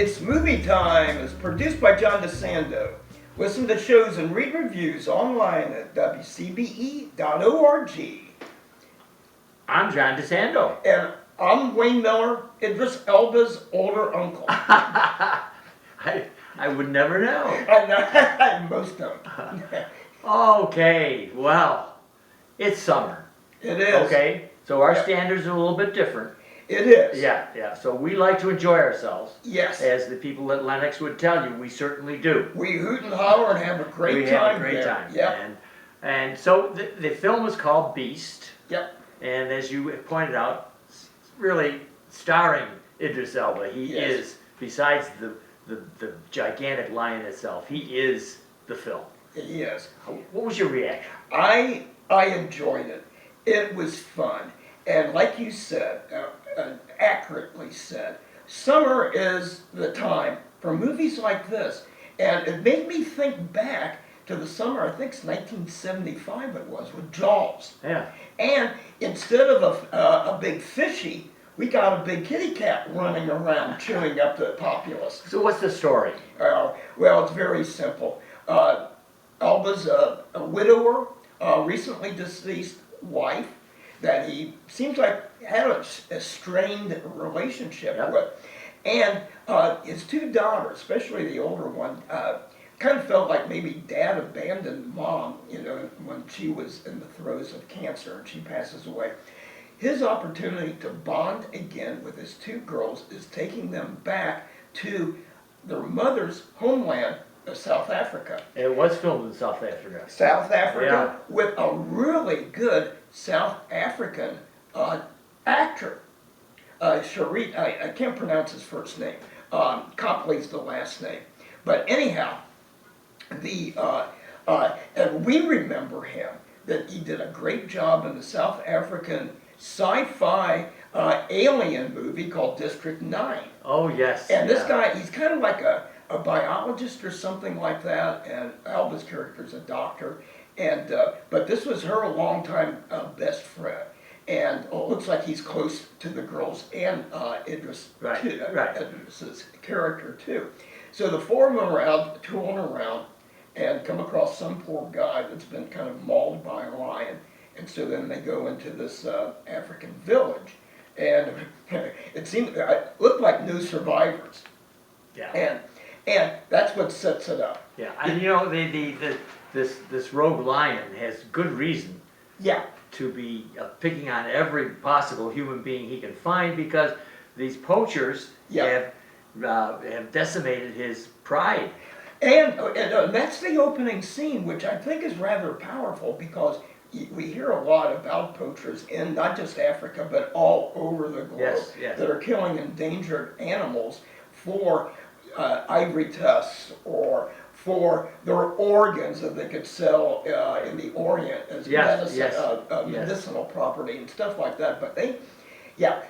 It's Movie Time is produced by John DeSando. Listen to shows and read reviews online at WCBE.org. I'm John DeSando. And I'm Wayne Miller, Idris Elba's older uncle. I would never know. I know, most don't. Okay, well, it's summer. It is. Okay, so our Yeah. standards are a little bit different. It is. Yeah, so we like to enjoy ourselves. Yes. As the people at Lennox would tell you, we certainly do. We hoot and holler and have a great We time. have a great there. time. Yep. And so the film is called Beast. Yep. And as you pointed out, really starring Idris Elba. He Yes. is, besides the gigantic lion itself, he is the film. Yes. What was your reaction? I enjoyed it. It was fun. And like you said, accurately said, summer is the time for movies like this. And it made me think back to the summer, I think it's 1975 it was, with Jaws. Yeah. And instead of a big fishy, we got a big kitty cat running around chewing up the populace. So what's the story? Well, it's very simple. Elba's a widower, recently deceased wife that he seems like had a strained relationship Yep. with. And his two daughters, especially the older one, kind of felt like maybe dad abandoned mom, when she was in the throes of cancer and she passes away. His opportunity to bond again with his two girls is taking them back to their mother's homeland of South Africa. It was filmed in South Africa. South Africa Yeah. with a really good South African actor. Sharit, I can't pronounce his first name. Copley's the last name. But anyhow, and we remember him, that he did a great job in the South African sci-fi alien movie called District 9. Oh, yes. And this guy, he's kind of like a biologist or something like that, and Alba's character's a doctor. And but this was her longtime best friend. And it looks like he's close to the girls and Idris, Right, too, right. Idris's character too. So the four of them are out tooling around and come across some poor guy that's been kind of mauled by a lion. And so then they go into this African village, and it looked like no survivors. Yeah. And that's what sets it up. Yeah. And this rogue lion has good reason. Yeah. To be picking on every possible human being he can find, because these poachers have decimated his pride. And that's the opening scene, which I think is rather powerful, because we hear a lot about poachers in not just Africa, but all over the globe. Yes. That are killing endangered animals for ivory tusks or for their organs that they could sell in the Orient as medicinal property and stuff like that. But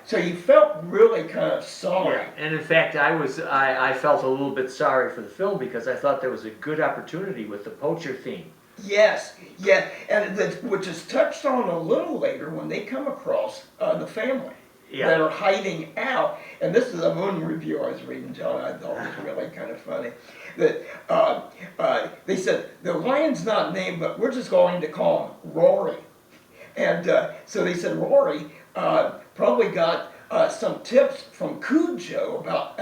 so you felt really kind of sorry. Yeah, and in fact, I felt a little bit sorry for the film, because I thought there was a good opportunity with the poacher theme. Yes, yeah, and which is touched on a little later when they come across the family that are hiding out. And this is one review I was reading, John, I thought was really kind of funny. That they said, the lion's not named, but we're just going to call him Rory. And so they said Rory probably got some tips from Cujo about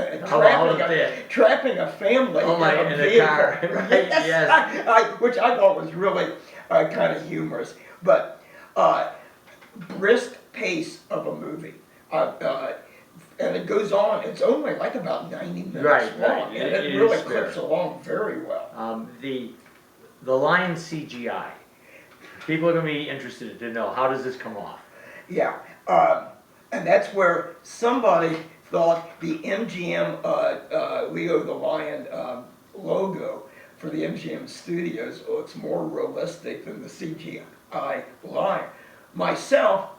trapping a family in a vehicle. Car. Right, yes. Which I thought was really kind of humorous. But brisk pace of a movie. And it goes on, it's only like about 90 minutes long, and it really clips along very well. The lion CGI, people are going to be interested to know, how does this come off? Yeah, and that's where somebody thought the MGM Leo the Lion logo for the MGM studios looks more realistic than the CGI lion. Myself,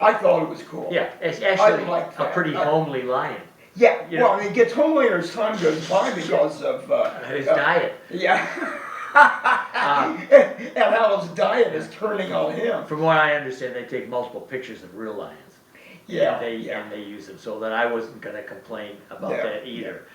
I thought it was cool. Yeah, it's actually a pretty homely lion. Yeah, well, it gets homelier as time goes by because of his diet. Yeah. And how his diet is turning on him. From what I understand, they take multiple pictures of real lions. Yeah. And they use them, so that I wasn't going to complain about that either.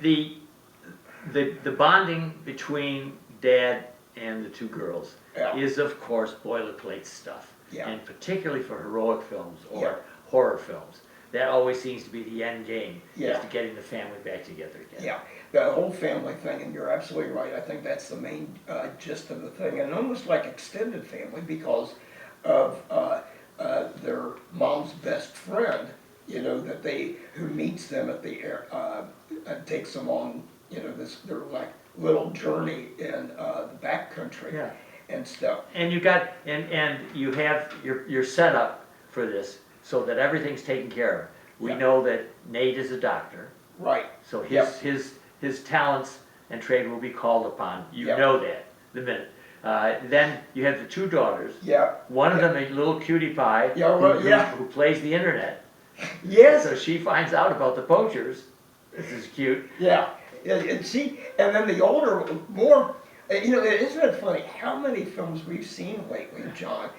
The bonding between Dad and the two girls is, of course, boilerplate stuff. Yeah. And particularly for heroic films or Yeah. horror films, that always seems to be the end game, Yeah. is to getting the family back together again. Yeah, the whole family thing, and you're absolutely right. I think that's the main gist of the thing, and almost like extended family because of their mom's best friend. You know that who meets them at the air, takes them on. You know their like little journey in the backcountry Yeah. and stuff. And you got and you have your setup for this so that everything's taken care of. We Yeah. know that Nate is a doctor, Right. so Yep. his talents and trade will be called upon. You Yep. know that the minute. Then you have the two daughters. Yeah. One of them, a little cutie pie, Yeah, well, yeah. who plays the internet. Yes. So she finds out about the poachers. This is cute. Yeah. And see, and then the older, more, isn't it funny how many films we've seen lately, John?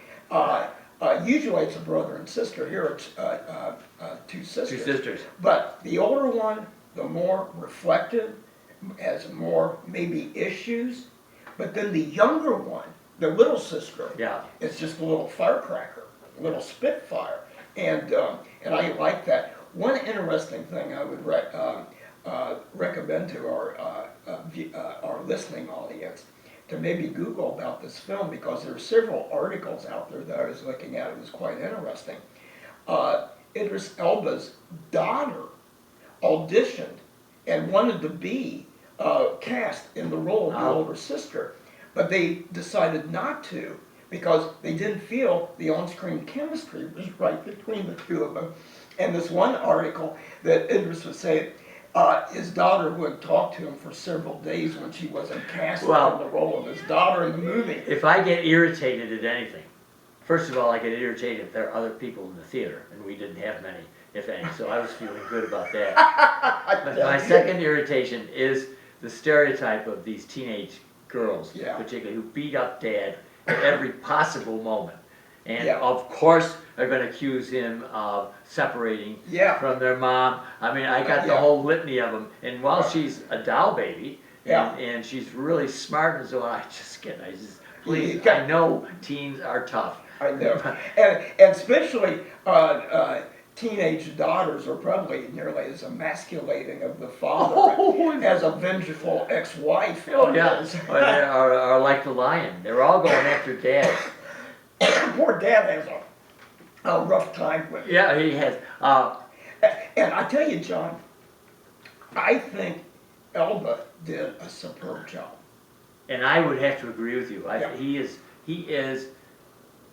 Usually it's a brother and sister. Here it's two sisters. Two sisters. But the older one, the more reflective, has more maybe issues. But then the younger one, the little sister, Yeah. it's just a little firecracker, a little spitfire, and I like that. One interesting thing I would recommend to our listening audience to maybe Google about this film because there are several articles out there that I was looking at. It was quite interesting. Idris Elba's daughter auditioned and wanted to be cast in the role of the older sister, but they decided not to because they didn't feel the on-screen chemistry was right between the two of them. And this one article that Idris was saying, his daughter would talk to him for several days when she wasn't cast in the role of his daughter in the movie. If I get irritated at anything, first of all, I get irritated if there are other people in the theater, and we didn't have many, if any, so I was feeling good about that. But my second irritation is the stereotype of these teenage girls, particularly, who beat up Dad at every possible moment. And of course, are going to accuse him of separating from their mom. I mean, I got the whole litany of them. And while she's a doll baby, and she's really smart and so on, please, I know teens are tough. I know. And especially teenage daughters are probably nearly as emasculating of the father as a vengeful ex-wife. Oh, yeah. Or they are like the lion. They're all going after Dad. Poor Dad has a rough time with it. Yeah, he has. And I tell you, John, I think Elba did a superb job. And I would have to agree with you. He is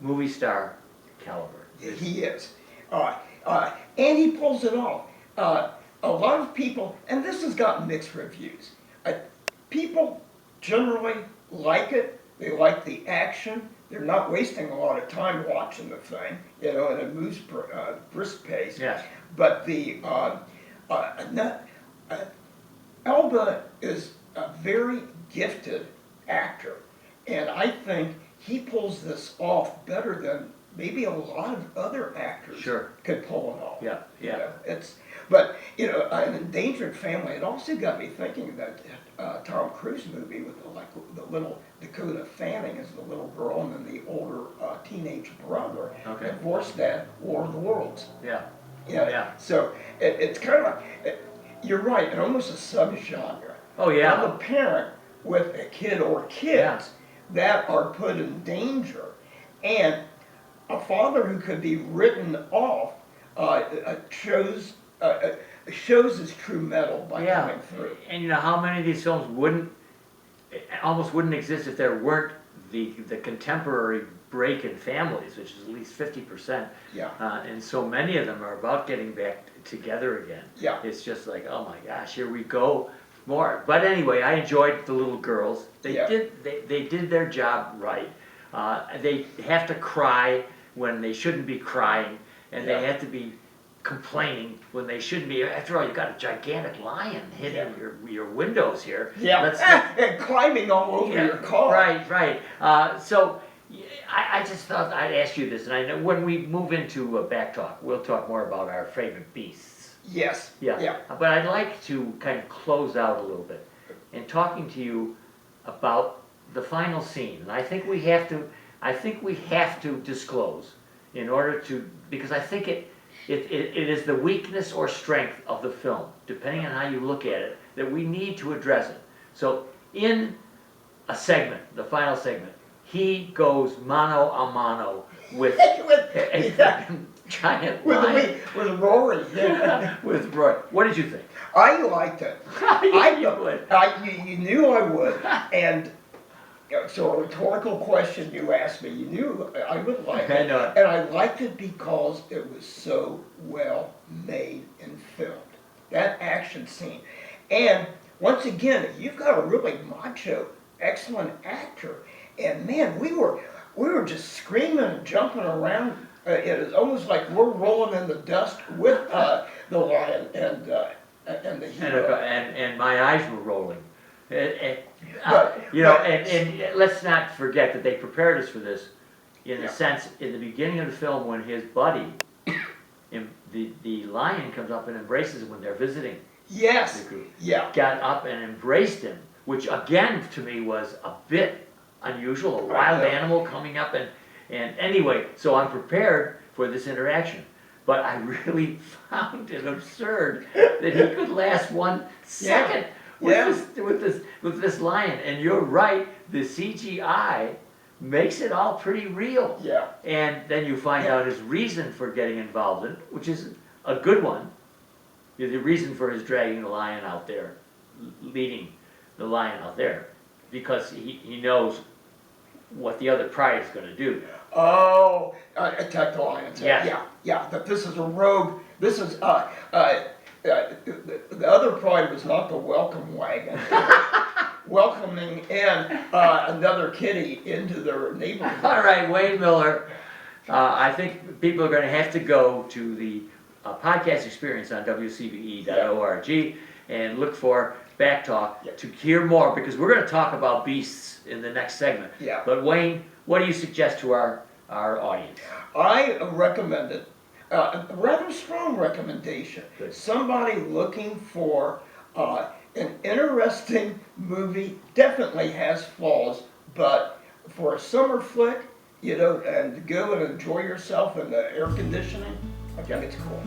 movie star caliber. He is. And he pulls it off. A lot of people, and this has gotten mixed reviews. People generally like it. They like the action. They're not wasting a lot of time watching the thing, and it moves brisk pace. Yes. But Elba is a very gifted actor, and I think he pulls this off better than maybe a lot of other actors could pull it off. Yeah. But an endangered family. It also got me thinking that Tom Cruise movie with the little Dakota Fanning as the little girl, and then the older teenage brother. Divorced Dad, War of the Worlds. Yeah. So it's kind of you're right. It's almost a subgenre. Oh yeah. Of a parent with a kid or kids that are put in danger, and a father who could be written off shows his true mettle by coming through. And you know how many of these films almost wouldn't exist if there weren't the contemporary break in families, which is at least 50%. And so many of them are about getting back together again. It's just like, oh my gosh, here we go. More. But anyway, I enjoyed the little girls. They did their job right. They have to cry when they shouldn't be crying, and they have to be complaining when they shouldn't be. After all, you've got a gigantic lion hitting your windows here. And climbing all over your car. Right. So I just thought I'd ask you this, and I know when we move into Back Talk, we'll talk more about our favorite beasts. Yes. Yeah. Yeah. But I'd like to kind of close out a little bit in talking to you about the final scene. And I think we have to disclose in order to, because I think it is the weakness or strength of the film, depending on how you look at it, that we need to address it. So in a segment, the final segment, he goes mano a mano with a fucking giant lion. With Rory. Yeah. With Roy. What did you think? I liked it. You would. You knew I would, and so a rhetorical question you asked me, you knew I would like I it, know it. and I liked it because it was so well made and filmed. That action scene, and once again, you've got a really macho, excellent actor, and man, we were just screaming and jumping around. It is almost like we're rolling in the dust with the lion and the hero. And my eyes were rolling. And let's not forget that they prepared us for this in the sense, in the beginning of the film, when his buddy, the lion comes up and embraces him when they're visiting. Yes. Yeah. Got up and embraced him, which again to me was a bit unusual, a wild animal coming up and anyway, so I'm prepared for this interaction. But I really found it absurd that he could last 1 second with this lion. And you're right, the CGI makes it all pretty real. Yeah. And then you find out his reason for getting involved in it, which is a good one. The reason for his dragging the lion out there, leading the lion out there, because he knows what the other pride is going to do. Oh, attack the lion. Yeah. Yeah. That this is a rogue. This is the other pride was not the welcome wagon. Welcoming in another kitty into their neighborhood. All right, Wayne Miller. I think people are going to have to go to the podcast experience on WCBE.org and look for Back Talk to hear more, because we're going to talk about beasts in the next segment. Yeah. But Wayne, what do you suggest to our audience? I recommend it. A rather strong recommendation. Good. Somebody looking for an interesting movie, definitely has flaws, but for a summer flick, and go and enjoy yourself in the air conditioning, I think it's cool.